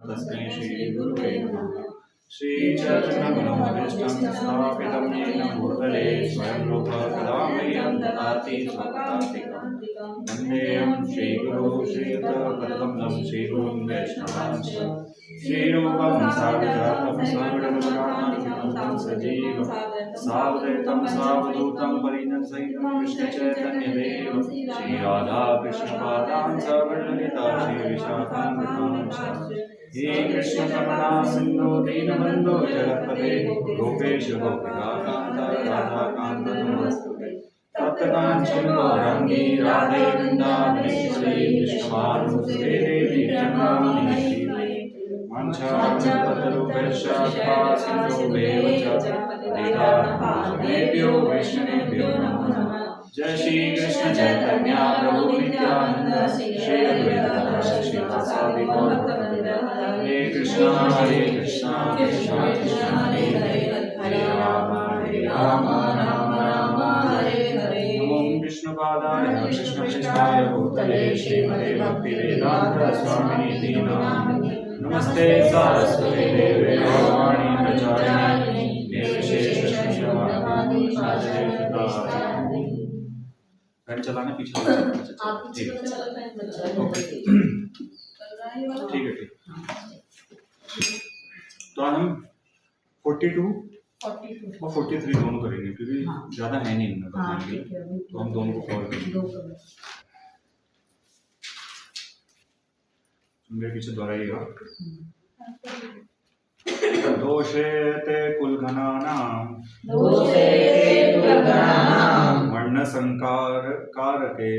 तस्मै श्री गुरुवे नमः। श्रीचैतन्यमनोभीष्टं स्थापितं येन भूतले स्वयं रूपः कदा मह्यं ददाति स्वपदान्तिकं। वन्देऽहं श्रीगुरुं श्रीयुतपदकमलं श्रीगुरुं वैष्णवांश्च श्रीरूपं साग्रजातं सगुणगुणान्वितं सजीवं सावधूतं सावधूतं परिजनसहितं कृष्णचैतन्यदेवं श्रीराधा कृष्णपादान् सवल्ललिता श्रीविशाखान्वितांश्च। हे कृष्ण करुणा सिंधु दीनबंधु जगत्पते गोपेश गोपिकान्त राधाकान्त नमोस्तुते। तप्तकाञ्चन गौरांगी राधे वृन्दावनेश्वरी कृष्णभानुसुते देवी प्रणमामि। वाञ्छाकल्पतरुभ्यश्च कृपा सिन्धुभ्येव च पतितानां वैष्णवेभ्यो नमो नमः। जय श्री कृष्ण चैतन्य प्रभु नित्यानंद श्री अद्वैत श्रीवासादि गौरभक्तवृंद। हरे कृष्णा कृष्णा कृष्णा हरे हरे हरे राम राम राम हरे हरे। नमो विष्णुपादाय कृष्णपृष्ठाय भूतले श्रीमते भक्तिवेदांत स्वामिनीति नामिने। नमस्ते सारस्वती देवे गौरवाणी प्रचारिणे निर्विशेष शून्यवादी नास्तिक। गाड़ी चलाना पीछे ठीक है ठीक है। तो आज हम 42 और 43 दोनों करेंगे क्योंकि ज्यादा है नहीं इनमें बताने के, तो हम दोनों को कवर करेंगे। मेरे पीछे दोहराइएगा। दोषेते कुलघनानां वर्ण संकार कारके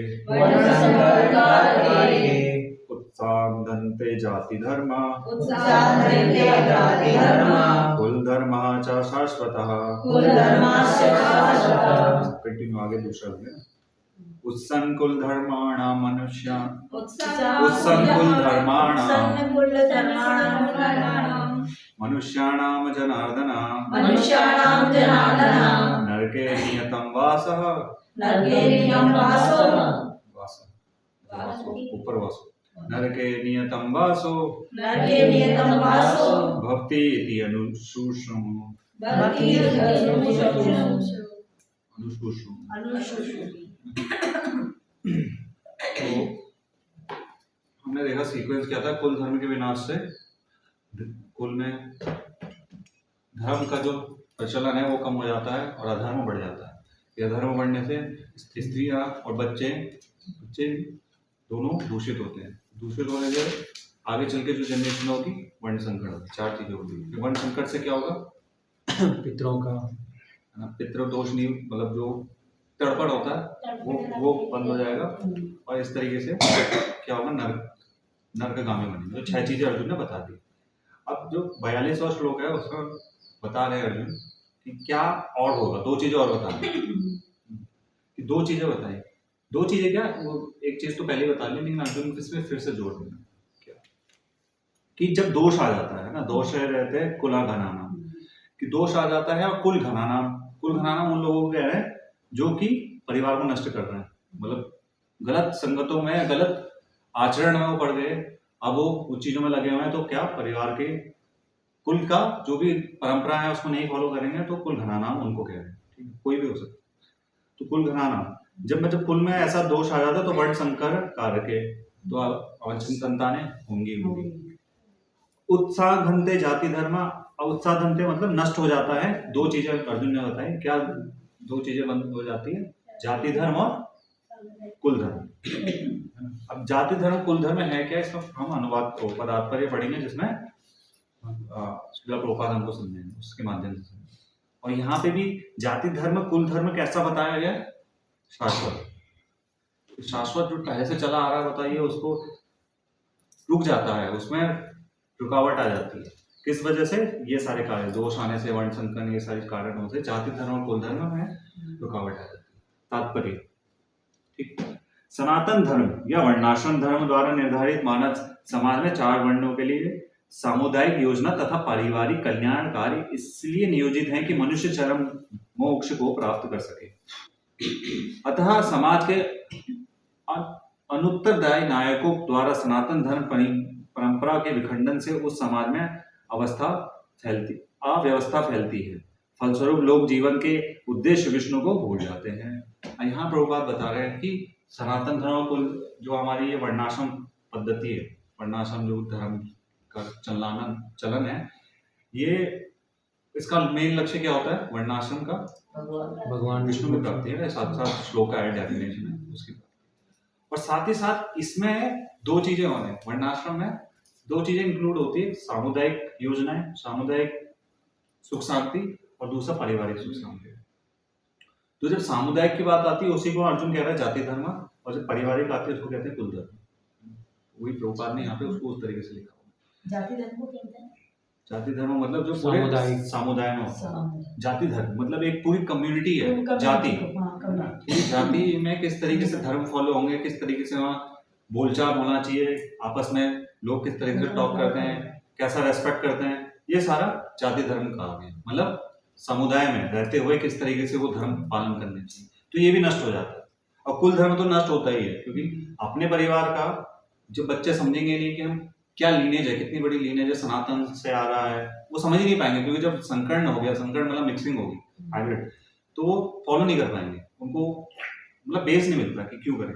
उत्साहन्ते जाति धर्म कुल धर्म च शाश्वतः। कंटिन्यू आगे दूसरा हो गया। उत्सन्कुल धर्माणां मनुष्यान् उत्सन्कुल धर्माणां मनुष्याणां जनार्दन नरके नियतं वासः ऊपर वासो नरके नियतं वासो भक्ति इति अनुशूषणम्। तो हमने देखा सीक्वेंस क्या था। कुल धर्म के विनाश से कुल में धर्म का जो प्रचलन है वो कम हो जाता है और अधर्म बढ़ जाता है। यह धर्म बढ़ने से स्त्रियां और बच्चे दोनों दूषित होते हैं। दूषित होने से आगे चल के जो जनरेशन होगी वर्ण संकट होगी। चार चीजें होगी। वर्ण संकट से क्या होगा? पितरों का पितृ दोष नहीं, मतलब जो तड़पड़ होता है वो बंद हो जाएगा और इस तरीके से क्या होगा? नरकगामी बनेंगे। तो 6 चीजें अर्जुन ने बता दी। अब जो 42वां श्लोक है उसमें बता रहे अर्जुन कि क्या और होगा। 2 चीजें और बता दी कि 2 चीजें बताई। 2 चीजें क्या? वो एक चीज तो पहले ही बता ली, लेकिन अर्जुन इसमें फिर से जोड़ देना क्या कि जब दोष आ जाता है ना, दोष रहते हैं कुला घनाना, कि दोष आ जाता है और कुल घनाना उन लोगों को कह रहे हैं जो कि परिवार को नष्ट कर रहे हैं। मतलब गलत संगतों में, गलत आचरण में वो पड़ गए, अब वो उन चीजों में लगे हुए हैं। तो क्या परिवार के कुल का जो भी परंपरा है उसको नहीं फॉलो करेंगे तो कुल घनाना उनको कह रहे हैं। ठीक है, कोई भी हो सकता है। तो कुल घनाना जब कुल में ऐसा दोष आ जाता है तो वर्ण संकर कारके, तो अवंचन संतानें होंगी। उत्साह घनते जाति धर्म, उत्साह घनते मतलब नष्ट हो जाता है। 2 चीजें अर्जुन ने बताई। क्या 2 चीजें बंद हो जाती है? जाति धर्म और कुल धर्म। अब जाति धर्म कुल धर्म है क्या? इसका हम अनुवाद पदार्थ पढ़ेंगे जिसमें श्रील प्रभुपाद हमको समझेंगे, उसके माध्यम से। और यहाँ पे भी जाति धर्म कुल धर्म कैसा बताया गया? शाश्वत। शाश्वत जो पहले से चला आ रहा है बताइए, उसको रुक जाता है, उसमें रुकावट आ जाती है। किस वजह से? ये सारे कार्य, दोष आने से, वर्ण संकरण, ये सारे कारणों से जाति धर्म और कुल धर्म में रुकावट आ जाती है। तात्पर्य ठीक। सनातन धर्म या वर्णाश्रम धर्म द्वारा निर्धारित मानव समाज में 4 वर्णों के लिए सामुदायिक योजना तथा पारिवारिक कल्याण कार्य इसलिए नियोजित हैं कि मनुष्य चरम मोक्ष को प्राप्त कर सके। अतः समाज के अनुत्तरदायी नायकों द्वारा सनातन धर्म परंपरा के विखंडन से उस समाज में अव्यवस्था फैलती है। फलस्वरूप लोग जीवन के उद्देश्य विष्णु को भूल जाते हैं। यहाँ प्रभुपाद बता रहे हैं कि सनातन धर्म को जो हमारी ये वर्णाश्रम पद्धति है, वर्णाश्रम जो धर्म का चलन है, ये इसका मेन लक्ष्य क्या होता है? वर्णाश्रम का भगवान विष्णु की प्राप्ति है। साथ साथ श्लोक का डेफिनेशन है उसकी, और साथ ही साथ इसमें दो चीजें और हैं। वर्णाश्रम में दो चीजें इंक्लूड होती है, सामुदायिक योजनाएं, सामुदायिक सुख शांति, और दूसरा पारिवारिक सुख शांति। तो जब सामुदायिक की बात आती है उसी को अर्जुन कह रहा है जाति धर्म, और जब पारिवारिक आती है उसको कहते हैं कुल धर्म। वही प्रभुपाद ने यहाँ पे उसको उस तरीके से लिखा हुआ। जाति धर्म को कहते हैं, जाति धर्म मतलब जो पूरे समुदाय में होता है। जाति धर्म मतलब एक पूरी कम्युनिटी है। जाति जाति में किस तरीके से धर्म फॉलो होंगे, किस तरीके से वहाँ बोलचाल होना चाहिए, आपस में लोग किस तरीके से टॉक करते हैं, कैसा रेस्पेक्ट करते हैं, ये सारा जाति धर्म कहा गया। मतलब समुदाय में रहते हुए किस तरीके से वो धर्म पालन करने चाहिए। तो ये भी नष्ट हो जाता है, और कुल धर्म तो नष्ट होता ही है, क्योंकि अपने परिवार का जब बच्चे समझेंगे नहीं कि हम क्या लीनेज है, कितनी बड़ी लीनेज है, सनातन से आ रहा है, वो समझ ही नहीं पाएंगे। क्योंकि जब संकर्ण हो गया, संकर्ण मतलब मिक्सिंग होगी, हाइब्रिड, तो वो फॉलो नहीं कर पाएंगे, उनको मतलब बेस नहीं मिलता कि क्यों करें,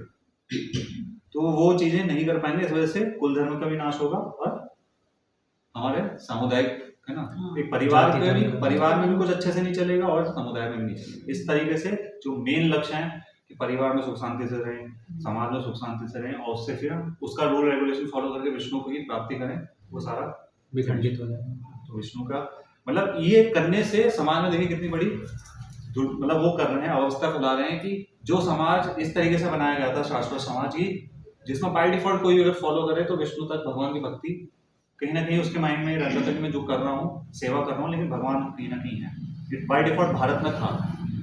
तो वो चीजें नहीं कर पाएंगे। इस वजह से कुल धर्म का भी नाश होगा, और हमारे सामुदायिक है ना, एक परिवार में भी कुछ अच्छे से नहीं चलेगा, और समुदाय में भी नहीं चलेगा। इस तरीके से जो मेन लक्ष्य है कि परिवार में सुख शांति से रहें, समाज में सुख शांति से रहें, और उससे फिर उसका रूल रेगुलेशन फॉलो करके विष्णु को ही प्राप्ति करें, वो सारा विखंडित हो जाएगा। तो विष्णु का मतलब ये करने से समाज में देखिए कितनी बड़ी मतलब वो कर रहे हैं, अवस्था फैला रहे हैं कि जो समाज इस तरीके से बनाया गया था, शाश्वत समाज की, जिसमें बाय डिफॉल्ट कोई अगर फॉलो करे तो विष्णु तक भगवान की भक्ति कहीं ना कहीं उसके माइंड में रहता था कि मैं जो कर रहा हूँ, सेवा कर रहा हूँ, लेकिन भगवान कहीं ना कहीं है। बाय डिफॉल्ट भारत में था,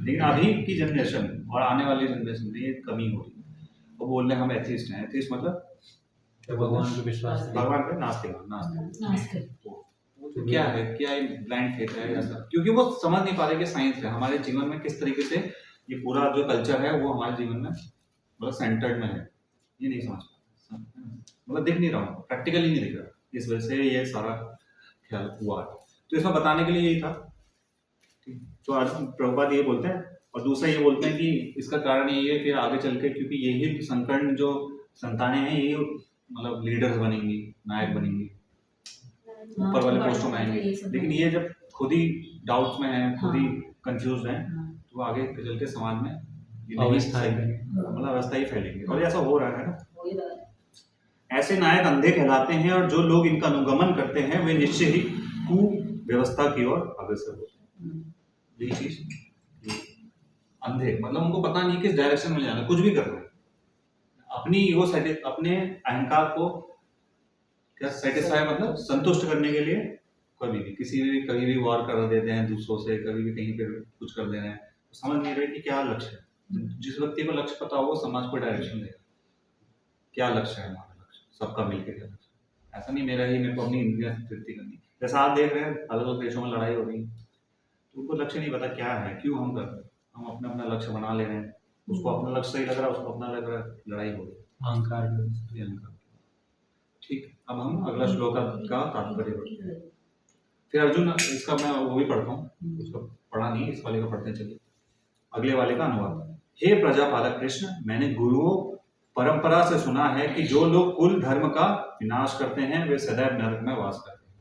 लेकिन अभी की जनरेशन और आने वाली जनरेशन में ये कमी हो रही है। वो बोल रहे हैं हम एथिस्ट हैं। एथिस्ट मतलब भगवान पे विश्वास, भगवान पे नास्तिक। तो क्या है, क्या ब्लाइंड फेथ है ऐसा, क्योंकि वो समझ नहीं पा रहे कि साइंस है हमारे जीवन में किस तरीके से ये पूरा जो कल्चर है वो हमारे जीवन में मतलब सेंटर्ड में है, ये नहीं समझ पा, मतलब दिख नहीं रहा, प्रैक्टिकली नहीं दिख रहा। इस वजह से ये सारा ख्याल हुआ। तो इसमें बताने के लिए यही था। तो आज प्रभुपाद ये बोलते हैं, और दूसरा ये बोलते हैं कि इसका कारण ये है फिर आगे चल के, क्योंकि यही संकर्ण जो संतानें हैं यही मतलब लीडर्स बनेंगी, नायक बनेंगी, ऊपर वाले पोस्टों में आएंगे। लेकिन ये जब खुद ही डाउट्स में है, खुद ही कंफ्यूज हैं, तो आगे चल के समाज में मतलब अवस्था ही फैलेंगे, और ऐसा हो रहा है ना। ऐसे नायक अंधे कहलाते हैं, और जो लोग इनका अनुगमन करते हैं वे निश्चय ही कुव्यवस्था की ओर अग्रसर होते हैं। यही चीज अंधे मतलब उनको पता नहीं किस डायरेक्शन में जाना, कुछ भी कर रहे हैं अपनी ईगो अपने अहंकार को क्या सेटिस्फाई मतलब संतुष्ट करने के लिए कभी भी किसी भी कभी भी वार कर देते हैं दूसरों से, कभी भी कहीं पे कुछ कर दे रहे हैं, तो समझ नहीं रहे कि क्या लक्ष्य है। जिस व्यक्ति को लक्ष्य पता हो वो समाज को डायरेक्शन देगा, क्या लक्ष्य है हमारा, लक्ष्य सबका मिलकर क्या लक्ष्य, ऐसा नहीं मेरे को अपनी इंद्रियां तृप्ति करनी। जैसा आप देख रहे हैं अलग अलग देशों में लड़ाई हो रही है, तो उनको लक्ष्य नहीं पता क्या है, क्यों हम कर रहे हैं, हम अपना अपना लक्ष्य बना ले रहे हैं, उसको अपना लक्ष्य सही लग रहा है, उसको अपना लग रहा है, लड़ाई हो रही है, अहंकार। ठीक, अब हम अगला श्लोक का तात्पर्य पढ़ते हैं। फिर अर्जुन इसका मैं वो भी पढ़ता हूँ, उसका पढ़ा नहीं, इस वाले का पढ़ते चलिए। अगले वाले का अनुवाद। हे प्रजापालक कृष्ण, मैंने गुरुओं परंपरा से सुना है कि जो लोग कुल धर्म का विनाश करते हैं वे सदैव नरक में वास करते हैं।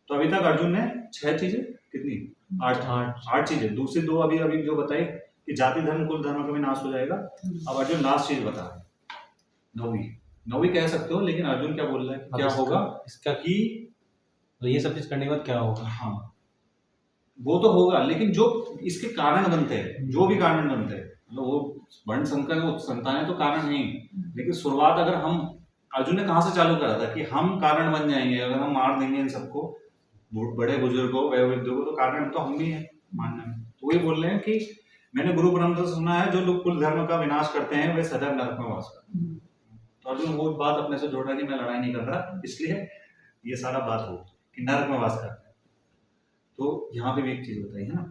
तो अभी तक अर्जुन ने 6 चीजें, कितनी 8 चीजें, दूसरी 2 अभी जो बताई कि जाति धर्म कुल धर्म का विनाश हो जाएगा। अब अर्जुन लास्ट चीज बता रहे हैं, 9वीं कह सकते हो, लेकिन अर्जुन क्या बोल रहा है, क्या होगा इसका कि तो ये सब चीज करने के बाद क्या होगा। हाँ वो तो होगा, लेकिन जो इसके कारण बनते हैं, जो भी कारण बनते हैं, मतलब वो वर्ण संकर वो संतानें तो कारण नहीं, लेकिन शुरुआत अगर हम अर्जुन ने कहाँ से चालू करा था कि हम कारण बन जाएंगे, अगर हम मार देंगे इन सबको, बड़े बुजुर्गों वयोवृद्धों को, तो कारण तो हम भी हैं मानने में। तो वही बोल रहे हैं कि मैंने गुरु परंपरा से सुना है जो लोग कुल धर्म का विनाश करते हैं वे सदैव नरक में वास करते हैं। तो अर्जुन वो बात अपने से जोड़ रहा है कि मैं लड़ाई नहीं कर रहा, इसलिए ये सारा बात हो कि नरक में वास करते हैं। तो यहाँ पे भी एक चीज बताई है ना,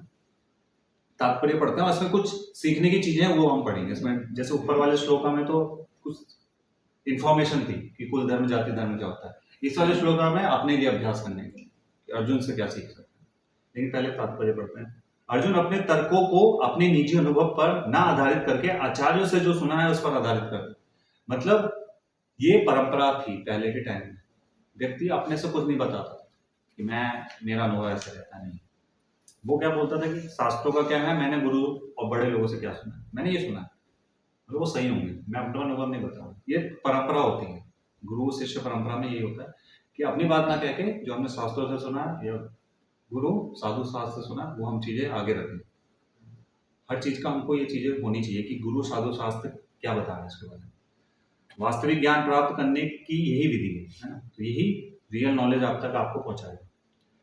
तात्पर्य पढ़ते हैं, इसमें कुछ सीखने की चीजें वो हम पढ़ेंगे इसमें। जैसे ऊपर वाले श्लोका में तो कुछ इंफॉर्मेशन थी कि कुल धर्म जाति धर्म क्या होता है, इस वाले श्लोक में अपने लिए अभ्यास करने के कि अर्जुन से क्या सीख सकते हैं। लेकिन पहले तात्पर्य पढ़ते हैं। अर्जुन अपने तर्कों को अपने निजी अनुभव पर ना आधारित करके आचार्यों से जो सुना है उस पर आधारित करते। मतलब ये परंपरा थी पहले के टाइम में, व्यक्ति अपने से कुछ नहीं बताता कि मैं मेरा अनुभव ऐसे रहता नहीं। वो क्या बोलता था कि शास्त्रों का क्या है, मैंने गुरु और बड़े लोगों से क्या सुना, मैंने ये सुना, मतलब वो सही होंगे, मैं अपना अनुभव नहीं बताऊँ। ये परंपरा होती है, गुरु शिष्य परंपरा में यही होता है कि अपनी बात ना कह के जो हमने शास्त्रों से सुना या गुरु साधु शास्त्र से सुना वो हम चीजें आगे रखें। हर चीज का हमको ये चीजें होनी चाहिए कि गुरु साधु शास्त्र क्या बता रहे हैं इसके बारे में। वास्तविक ज्ञान प्राप्त करने की यही विधि है ना, तो यही रियल नॉलेज आप तक आपको पहुंचाएगा।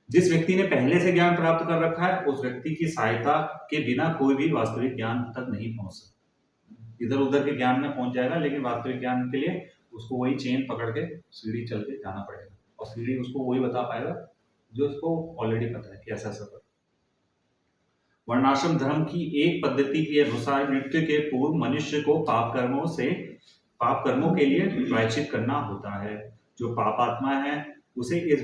जिस व्यक्ति ने पहले से ज्ञान प्राप्त कर रखा है उस व्यक्ति की सहायता के बिना कोई भी वास्तविक ज्ञान तक नहीं पहुंच सकता। इधर उधर के ज्ञान में पहुंच जाएगा, लेकिन वास्तविक ज्ञान के लिए उसको वही चेन पकड़ के सीढ़ी चल के जाना पड़ेगा, और सीढ़ी उसको वही बता पाएगा जो उसको ऑलरेडी पता है कि ऐसा ऐसा कर। वर्णाश्रम धर्म की एक पद्धति के अनुसार मृत्यु के पूर्व मनुष्य को पाप कर्मों के लिए प्रायश्चित करना होता है। जो पापात्मा है उसे इस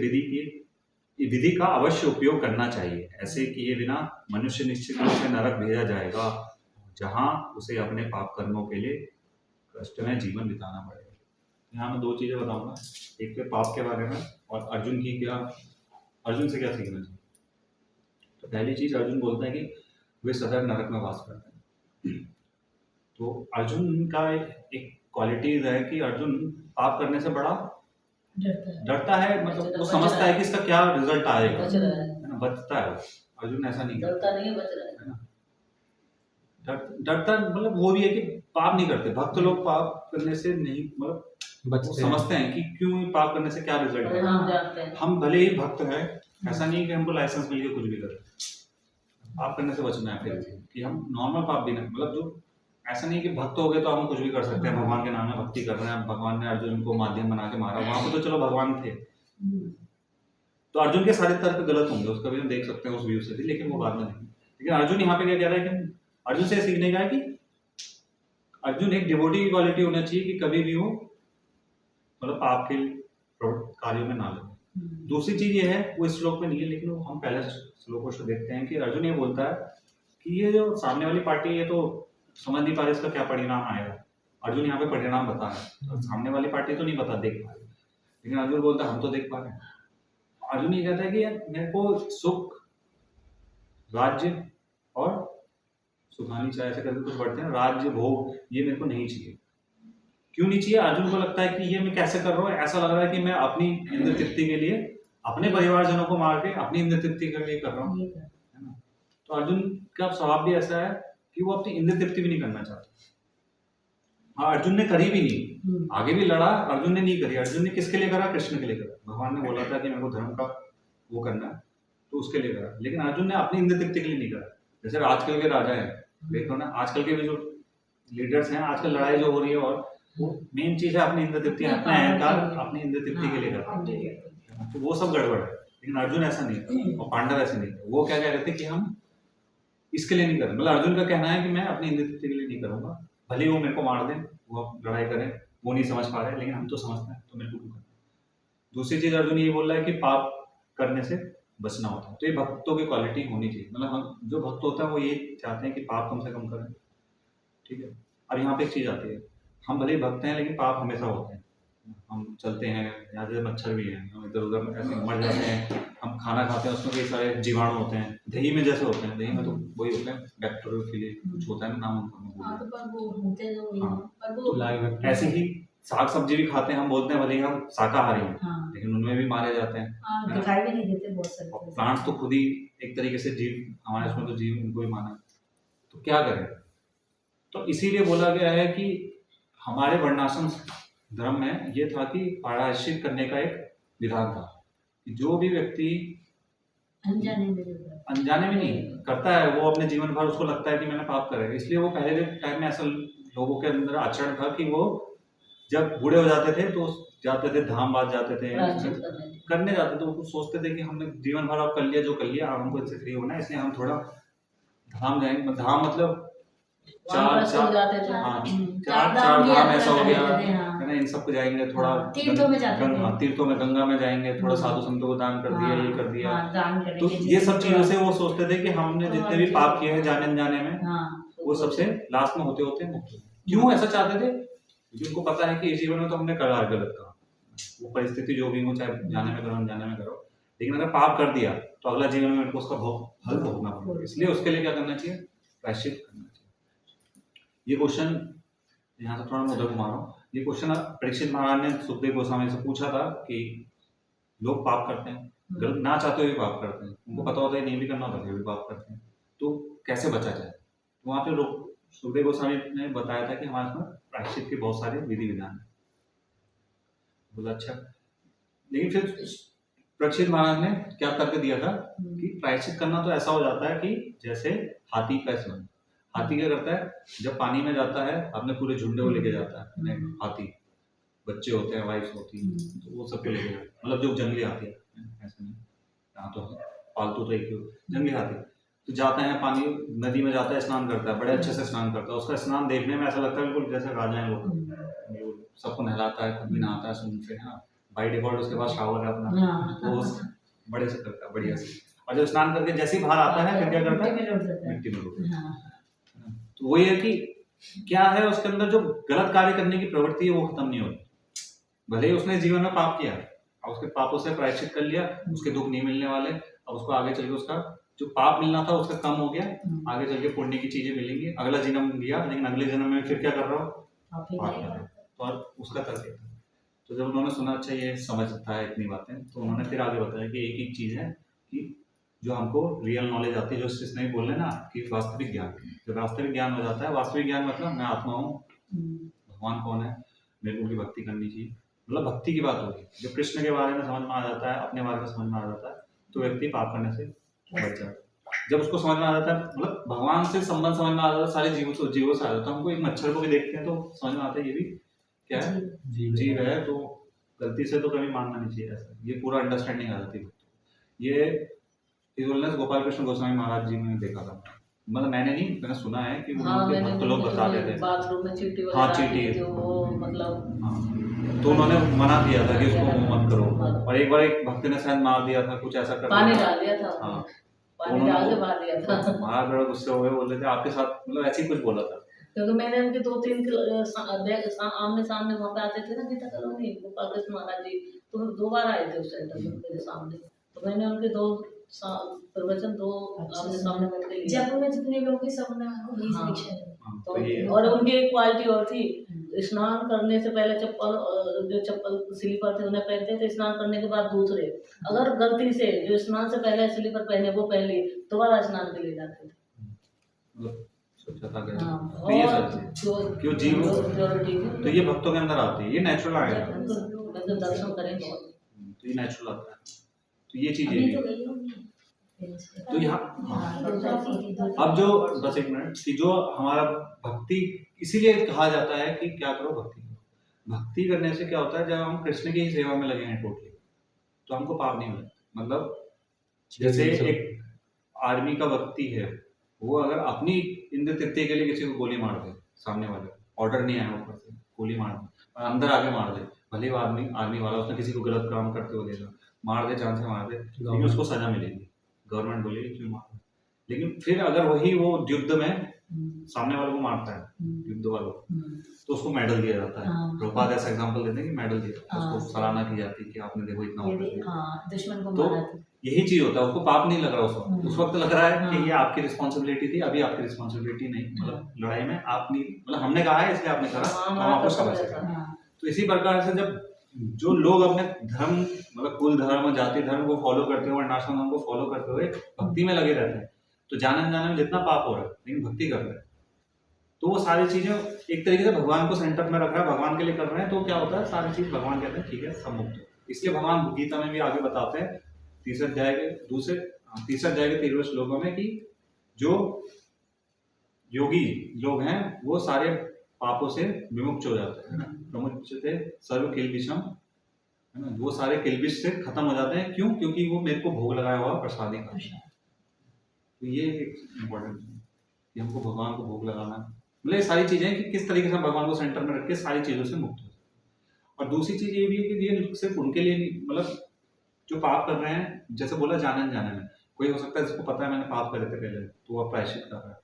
विधि का अवश्य उपयोग करना चाहिए। ऐसे किए बिना मनुष्य निश्चित रूप से नरक भेजा जाएगा, जहां उसे अपने पाप कर्मों के लिए कष्टमय जीवन बिताना पड़ेगा। यहाँ मैं दो चीजें बताऊंगा, एक तो पाप के बारे में और अर्जुन से क्या सीखना चाहिए। तो पहली चीज अर्जुन बोलता है कि वे सदैव नरक में वास करते हैं। तो अर्जुन का एक क्वालिटीज है कि अर्जुन पाप करने से बड़ा डरता है, मतलब वो समझता है कि इसका क्या रिजल्ट आएगा, है ना, बचता है। अर्जुन ऐसा नहीं करता, नहीं बच रहा है ना, डरता मतलब वो भी है कि पाप नहीं करते। भक्त लोग पाप करने से नहीं, मतलब वो समझते हैं कि क्यों पाप करने से क्या रिजल्ट है। हम भले ही भक्त हैं, ऐसा नहीं कि हमको लाइसेंस मिल के कुछ भी करें, पाप करने से बचना है। फिर कि हम नॉर्मल पाप भी नहीं, मतलब जो ऐसा नहीं कि भक्त हो गए तो हम कुछ भी कर सकते हैं, भगवान के नाम में भक्ति कर रहे हैं, भगवान ने अर्जुन को माध्यम बना के मारा, वहां पर तो चलो भगवान थे। तो अर्जुन के सारे तर्क गलत होंगे, उसका भी हम देख सकते हैं उस व्यू से भी, लेकिन वो बाद में नहीं। लेकिन अर्जुन यहाँ पे क्या कह रहा है कि अर्जुन से सीखने का है कि अर्जुन एक डिवोटी की क्वालिटी होना चाहिए कि कभी भी वो मतलब पाप के कार्यों में ना लगे। दूसरी चीज ये है, वो इस श्लोक में नहीं है लेकिन वो हम पहले श्लोकों से देखते हैं कि अर्जुन ये बोलता है कि ये जो सामने वाली पार्टी ये तो समझ नहीं पा रही इसका क्या परिणाम आएगा। अर्जुन यहाँ पे परिणाम बता रहा है, तो सामने वाली पार्टी तो नहीं बता देख पा रही, लेकिन अर्जुन बोलता है हम तो देख पा रहे हैं। अर्जुन ये कहता है कि मेरे को सुख, राज्य और सुखानी चाहे ऐसे करके कुछ बढ़ते हैं, राज्य भोग ये मेरे को नहीं चाहिए। क्यों नहीं चाहिए? अर्जुन को लगता है कि ये मैं कैसे कर रहा हूँ, ऐसा लग रहा है कि मैं अपनी इंद्र तृप्ति के लिए, अपने परिवारजनों को मार के अपनी इंद्र तृप्ति के लिए कर रहा हूँ, है ना। तो अर्जुन का स्वभाव भी ऐसा है कि वो अपनी इंद्र तृप्ति भी नहीं करना चाहता। हाँ, अर्जुन ने करी भी नहीं, आगे भी लड़ा, अर्जुन ने नहीं करी। अर्जुन ने किसके लिए करा? कृष्ण के लिए करा। भगवान ने बोला था कि मेरे को धर्म का वो करना है, तो उसके लिए करा, लेकिन अर्जुन ने अपनी इंद्र तृप्ति के लिए नहीं करा। जैसे आजकल के राजा है, देखो ना, आजकल के भी जो लीडर्स हैं, आजकल लड़ाई जो हो रही है, और वो मेन चीज है अपनी इंद्र तृप्ति, अपना अहंकार अपनी इंद्र तृप्ति के लिए करते हैं, तो वो सब गड़बड़ है। लेकिन अर्जुन ऐसा नहीं था, और पांडव ऐसे नहीं थे। वो क्या कह रहे थे कि हम इसके लिए नहीं करें, मतलब अर्जुन का कहना है कि मैं अपनी इंद्र तृप्ति के लिए नहीं करूंगा, भले वो मेरे को मार दें, वो लड़ाई करें, वो नहीं समझ पा रहे, लेकिन हम तो समझते हैं, तो मेरे को क्यों करना। दूसरी चीज अर्जुन ये बोल रहा है कि पाप करने से बचना होता है। तो ये भक्तों की क्वालिटी होनी चाहिए, मतलब हम जो भक्त होता है वो ये चाहते हैं कि पाप कम से कम करें, ठीक है। अब यहाँ पे एक चीज आती है, हम भले ही भक्त हैं लेकिन पाप हमेशा होते हैं। हम चलते हैं, यहाँ से मच्छर भी हैं, हम इधर उधर ऐसे मर जाते हैं, हम खाना खाते हैं उसमें कई सारे जीवाणु होते हैं, दही में जैसे होते हैं, दही में तो वही होते हैं बैक्टीरियोफिली कुछ होता है ना, नाम उनका। ऐसे ही साग सब्जी भी खाते हैं, हम बोलते हैं भले ही हम शाकाहारी हैं, लेकिन उनमें भी मारे जाते हैं, दिखाई भी नहीं देते बहुत सारे। प्लांट्स तो खुद ही एक तरीके से जीव, हमारे उसमें तो जीव, उनको भी माना, तो क्या करें। तो इसीलिए बोला गया है कि हमारे वर्णाश्रम धर्म में ये था कि प्रायश्चित करने का एक विधान था कि जो भी व्यक्ति अनजाने में नहीं करता है, वो अपने जीवन भर उसको लगता है कि मैंने पाप करा है, इसलिए वो पहले के टाइम में ऐसा लोगों के अंदर आचरण था कि वो जब बूढ़े हो जाते थे तो जाते थे धामवाद जाते थे, करने जाते थे, वो सोचते थे कि हमने जीवन भर अब कर लिया जो कर लिया, अब हमको इससे फ्री होना है, इसलिए हम थोड़ा धाम जाएंगे। धाम मतलब चार वानप्रस्थ हो चार जाते थे। हाँ चार चार धाम की धाम यात्रा ऐसा हो कर गया लेते थे, हाँ। है ना, इन सबको जाएंगे थोड़ा हाँ, तीर्थों में जाते थे। हाँ, तीर्थों में गंगा में जाएंगे, थोड़ा हाँ। साधु संतों को दान कर दिया, ये कर दिया। हाँ, दान तो करेंगे ये जिससे सब चीजों से वो सोचते थे कि हमने जितने भी पाप किए हैं जाने अनजाने में, हाँ, वो सबसे लास्ट में होते होते मुक्त हो। क्यों ऐसा चाहते थे? क्योंकि उनको पता है कि इस जीवन में तो हमने करा है गलत काम, वो परिस्थिति जो भी हो, चाहे जाने में करो अनजाने में करो, लेकिन अगर पाप कर दिया तो अगला जीवन में उनको उसका फल भोगना पड़ेगा। इसलिए उसके लिए क्या करना चाहिए? प्रायश्चित करना चाहिए। ये क्वेश्चन यहाँ से थोड़ा मैं उधर घुमा रहा हूँ। ये क्वेश्चन परीक्षित महाराज ने सुखदेव गोस्वामी से पूछा था कि लोग पाप करते हैं, गलत ना चाहते हुए पाप करते हैं, उनको पता होता है नहीं भी करना होता है, भी पाप करते हैं, तो कैसे बचा जाए? तो वहाँ पे लोग सुखदेव गोस्वामी ने बताया था कि हमारे पास प्रायश्चित के बहुत सारे विधि विधान है। बोला अच्छा, लेकिन फिर परीक्षित महाराज ने क्या करके दिया था कि प्रायश्चित करना तो ऐसा हो जाता है कि जैसे हाथी का स्मरण। हाथी क्या करता है? जब पानी में जाता है अपने पूरे झुंडे को लेके जाता है। हाथी बच्चे होते हैं, वाइफ होती है, तो वो सबको लेके जाता है, मतलब जो जंगली हाथी है, ऐसे नहीं, यहाँ तो पालतू तो एक ही जंगली हाथी, तो जाता है पानी नदी में जाता है, स्नान करता है, बड़े अच्छे से स्नान करता है। उसका स्नान देखने में ऐसा लगता है बिल्कुल जैसे राजा है, लोग सबको नहलाता है, खुद भी नहाता है स्विमिंग से, है ना, बाई डिफॉल्ट उसके पास शावर है अपना, तो वो बड़े से करता है, बढ़िया से। और जब स्नान करके जैसे ही बाहर आता है फिर क्या करता है? मिट्टी में लौट जाता है। तो वही है कि क्या है उसके अंदर जो गलत कार्य करने की प्रवृत्ति है वो खत्म नहीं होती। भले ही उसने जीवन में पाप किया और उसके पापों से प्रायश्चित कर लिया, उसके दुख नहीं मिलने वाले, अब उसको आगे चल के उसका जो पाप मिलना था उसका कम हो गया, आगे चल के पुण्य की चीजें मिलेंगी, अगला जन्म लिया, लेकिन अगले जन्म में फिर क्या कर रहा हो? पाप कर रहा हो, तो और उसका कर दिया। तो जब उन्होंने सुना अच्छा ये समझता है इतनी बातें, तो उन्होंने फिर आगे बताया कि एक ही चीज है कि जो हमको रियल नॉलेज आती है, जो इसने बोल रहे ना कि वास्तविक ज्ञान, जब वास्तविक ज्ञान हो जाता है, वास्तविक ज्ञान मतलब मैं आत्मा हूँ, भगवान कौन है, मेरे को उनकी भक्ति करनी चाहिए, मतलब भक्ति की बात होगी। जब कृष्ण के बारे में समझ में आ जाता है, अपने बारे में समझ में आ जाता है, तो व्यक्ति पाप करने से बच जाता है। जब उसको समझ में आ जाता है, मतलब भगवान से संबंध समझ में आ जाता है, सारे जीवों से आ जाता है। हमको एक मच्छर को भी देखते हैं तो समझ में आता है ये भी क्या है, जीव है, तो गलती से तो कभी मानना नहीं चाहिए ऐसा। ये पूरा अंडरस्टैंडिंग आ जाती है। ये इस गोपाल कृष्ण गोस्वामी महाराज जी ने देखा था, मतलब मैंने नहीं, मैंने सुना है कि उनके भक्त लोग बताते थे बाथरूम में चींटी हाँ वगैरह चींटी, जो वो मतलब हाँ, तो उन्होंने मना किया था कि उसको मत करो, और एक बार एक भक्त ने शायद मार दिया था, कुछ ऐसा कर पानी डाल दिया था, हाँ, पानी डाल के मार दिया था। महाराज बड़ा गुस्से हो गए, बोल रहे थे आपके साथ, मतलब ऐसे ही कुछ बोला था। क्योंकि मैंने उनके 2-3 आमने सामने वहाँ पे आते थे ना गीता कॉलोनी, गोपाल कृष्ण महाराज जी, तो 2 बार आए थे उस सेंटर में मेरे सामने, तो मैंने उनके 2 प्रवचन 2 आमने सामने बैठ के जयपुर में जितने लोग हैं सब ने हमको यही दीक्षा दी। तो और उनकी एक क्वालिटी और थी, स्नान करने से पहले चप्पल स्लीपर थे उन्हें पहनते थे, स्नान करने के बाद दूसरे, अगर गलती से जो स्नान से पहले स्लीपर पहने वो पहन लिए, दोबारा स्नान के लिए जाते थे। तो ये सब क्यों जीव, तो ये भक्तों के अंदर आती है, ये नेचुरल आएगा, दर्शन करें बहुत, तो ये नेचुरल आता है, तो ये चीजें। तो यहाँ अब जो बस एक मिनट कि जो हमारा भक्ति, इसीलिए कहा जाता है कि क्या करो भक्ति करो। भक्ति करने से क्या होता है, जब हम कृष्ण की ही सेवा में लगे हैं टोटली, तो हमको पाप नहीं मिलता। मतलब जैसे एक आर्मी का व्यक्ति है, वो अगर अपनी इंद्र तृतीय के लिए किसी को गोली मार दे, सामने वाले ऑर्डर नहीं आया ऊपर से, गोली मार दे और अंदर आके मार दे, भले वो आर्मी वाला उसने किसी को गलत काम करते हुए देखा, मार दे, जान से मार दे, लेकिन उसको सजा मिलेगी, गवर्नमेंट बोलेगी क्यों मार। लेकिन फिर अगर वही वो युद्ध में सामने वालों को मारता है, युद्ध वालों को, तो उसको मेडल दिया जाता है। प्रभुपाद ऐसा एग्जांपल देते हैं कि मेडल दिया, उसको सराहना की जाती है कि आपने देखो इतना होता है, दुश्मन को तो मारा था। यही चीज होता है, उसको पाप नहीं लग रहा उस वक्त लग रहा है कि ये आपकी रिस्पॉन्सिबिलिटी थी, अभी आपकी रिस्पॉन्सिबिलिटी नहीं, मतलब लड़ाई में आप नहीं, मतलब हमने कहा है इसलिए आपने करा, तो हम आपको समझ सका। तो इसी प्रकार से जब जो लोग अपने धर्म, मतलब कुल धर्म, जाति धर्म को फॉलो करते हुए, वर्णाश्रम धर्म को फॉलो करते हुए भक्ति में लगे रहते हैं, तो जाने अनजाने में जितना पाप हो रहा है लेकिन भक्ति कर रहे हैं, तो वो सारी चीजें एक तरीके से भगवान को सेंटर में रख रहा है, भगवान के लिए कर रहे हैं, तो क्या होता है सारी चीज भगवान कहते हैं ठीक है सब मुक्त हो। इसलिए भगवान गीता में भी आगे बताते हैं तीसरे अध्याय के 13वें श्लोकों में कि जो योगी लोग हैं वो सारे पापों से विमुक्त हो जाते हैं, प्रमुच्यते सर्व किल्बिषम, है ना, वो सारे किल्बिष से खत्म हो जाते हैं। क्यों? क्योंकि वो मेरे को भोग लगाया हुआ प्रसादी का। तो ये एक इम्पोर्टेंट है कि हमको भगवान को भोग लगाना मतलब ये सारी चीजें कि किस तरीके से हम भगवान को सेंटर में रख के सारी चीजों से मुक्त हो। और दूसरी चीज ये भी है कि ये सिर्फ उनके लिए नहीं, मतलब जो पाप कर रहे हैं, जैसे बोला जाने जाने में, कोई हो सकता है जिसको पता है मैंने पाप करे थे पहले तो वह प्रायश्चित कर रहा है,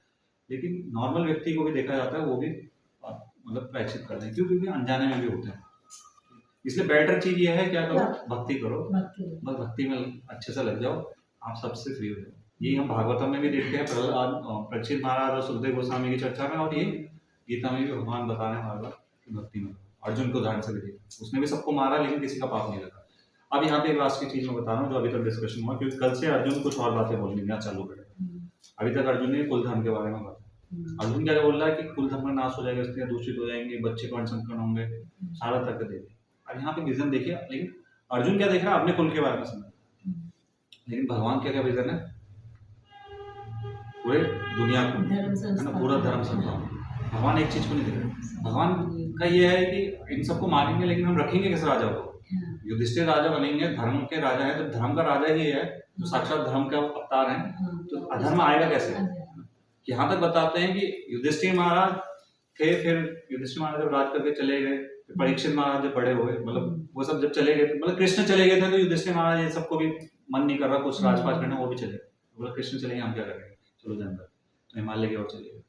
लेकिन नॉर्मल व्यक्ति को भी देखा जाता है वो भी मतलब प्रायश्चित कर रहे हैं, क्यों? क्योंकि अनजाने में भी होते हैं। इसलिए बेटर चीज ये है क्या करो, भक्ति करो, बस भक्ति में अच्छे से लग जाओ, आप सबसे फ्री हो जाओ। यही हम भागवतम में भी देखते हैं, परीक्षित महाराज और सुखदेव गोस्वामी की चर्चा में, और ये गीता में भी भगवान बता रहे हैं बार बार कि भक्ति में। अर्जुन को उदाहरण से भी देखा, उसने भी सबको मारा लेकिन किसी का पाप नहीं लगा। अब यहाँ पे एक लास्ट की चीज मैं बता रहा हूँ जो अभी तक डिस्कशन हुआ, क्योंकि कल से अर्जुन कुछ और बातें बोलनी यहाँ चालू करेगा। अभी तक अर्जुन ने कुल धर्म के बारे में बात, अर्जुन क्या बोल रहा है कि कुल धर्म का नाश हो जाएगा, स्त्रियां दूषित हो जाएंगी, बच्चे कौन संकट होंगे, सारा तर्क दे दिया। अब यहाँ पे विजन देखिए, लेकिन अर्जुन क्या देख रहा है? अपने कुल के बारे में समझ, लेकिन भगवान क्या क्या विजन है? पूरे दुनिया को, है ना, पूरा धर्म संस्थान। भगवान एक चीज को नहीं देख रहे। भगवान का ये है कि इन सबको मारेंगे लेकिन हम रखेंगे किस राजा को? युधिष्ठिर राजा बनेंगे, धर्म के राजा है, तो धर्म का राजा ही है जो साक्षात धर्म का अवतार है, तो अधर्म आएगा कैसे? यहाँ तक बताते हैं कि युधिष्ठिर महाराज थे, फिर युधिष्ठिर महाराज जब राज करके चले गए, परीक्षित महाराज जब बड़े हुए, मतलब वो सब जब चले गए, मतलब कृष्ण चले गए थे, तो युधिष्ठिर महाराज ये सबको भी मन नहीं कर रहा कुछ राजपाट करना, वो भी चले, बोला कृष्ण चलेंगे हम क्या करेंगे, चलो जनता, तो हिमालय की ओर चले गए।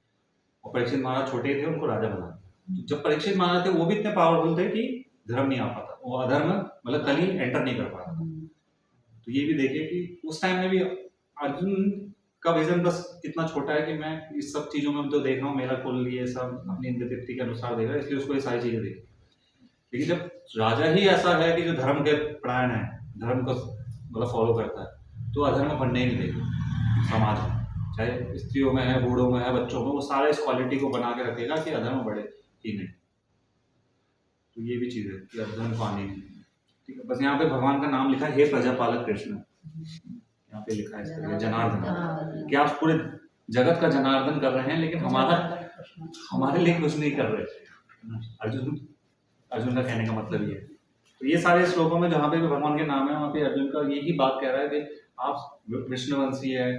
और परीक्षित महाराज छोटे थे, उनको राजा बना। तो जब परीक्षित महाराज थे वो भी इतने पावरफुल थे कि धर्म नहीं आ पाता, वो अधर्म मतलब कल ही एंटर नहीं कर पाता। तो ये भी देखिए कि उस टाइम में भी अर्जुन का विजन बस इतना छोटा है कि मैं इस सब चीजों में तो देख रहा हूँ, मेरा कुल ये सब अपनी इंद्र तृप्ति के अनुसार देख रहा है, इसलिए उसको ये सारी चीजें देखी। लेकिन जब राजा ही ऐसा है कि जो धर्म के प्राण है, धर्म को मतलब फॉलो करता है, तो अधर्म बढ़ने ही नहीं देगा समाज में, चाहे स्त्रियों में है, बूढ़ों में है, बच्चों में, वो सारे इस क्वालिटी को बना के रखेगा कि अधर्म बढ़े ही नहीं। तो ये भी चीज है कि अधर्म को आने नहीं, ठीक है। बस यहाँ पे भगवान का नाम लिखा है, हे प्रजापालक कृष्ण, यहाँ पे लिखा है इस तरह जनार्दन, कि आप पूरे जगत का जनार्दन कर रहे हैं, लेकिन हमारे लिए कुछ नहीं कर रहे। अर्जुन का कहने का मतलब ये है। तो ये सारे श्लोकों में जहाँ पे भी भगवान के नाम है, वहाँ पे अर्जुन का यही बात कह रहा है कि आप विष्णुवंशी है,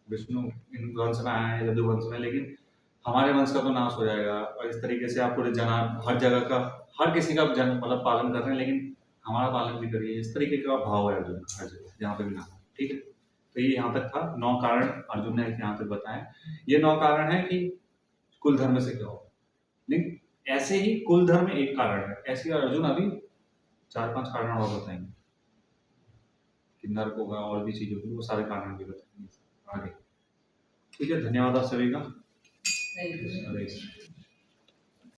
विष्णु वंश में आए हैं, यदु वंश में, लेकिन हमारे वंश का तो नाश हो जाएगा। और इस तरीके से आप पूरे हर जगह का, हर किसी का मतलब पालन कर रहे हैं, लेकिन हमारा पालन भी करिए, इस तरीके का भाव है अर्जुन हर जगह जहाँ पे भी नाम, ठीक है। तो ये यहाँ तक था 9 कारण अर्जुन ने यहाँ तक बताए। ये 9 कारण है कि कुल धर्म से क्या होगा, लेकिन ऐसे ही कुल धर्म एक कारण है, ऐसे ही अर्जुन अभी 4-5 कारण और बताएंगे कि नर्क होगा और भी चीज होगी, वो सारे कारण भी बताएंगे आगे, ठीक है। धन्यवाद आप सभी का। Thank you. हरे कृष्ण।